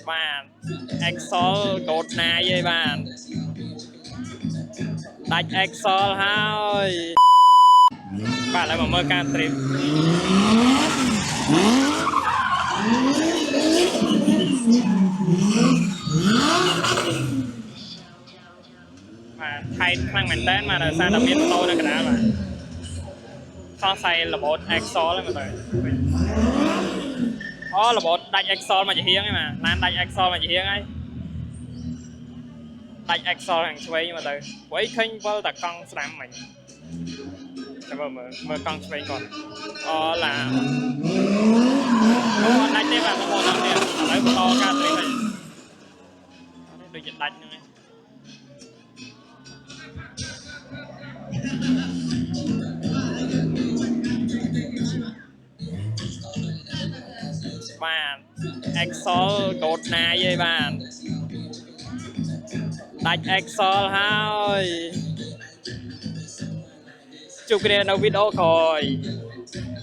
បាទ Excel កូដណាយឯបាទដាច់ Excel ហើយបាទឥឡូវមកមើលការត្រៀមបាទថៃខ្លាំងមែនតើបាទដោយសារតែមានម៉ូតូនៅកណ្ដាលបាទសង្ស័យរបូត Excel ហ្នឹងមើលទៅអូរបូតដាច់ Excel មកជាហៀងហ្នឹងបាទឡានដាច់ Excel មកជាហៀងហើយដាច់ Excel ខាងឆ្វេងមកទៅព្រោះអីឃើញវល់តែកង់ស្ដាំមិញតែមើលកង់ឆ្វេងគាត់អូឡាអូដាច់ទេបាទបងប្អូនអរគ្នាឥឡូវបន្តការត្រៀមវិញដូចជាដាច់ហ្នឹងឯងបាទ Excel កូដណាយឯបាទដាច់ Excel ហើយជួបគ្នានៅវីដេអូក្រោយ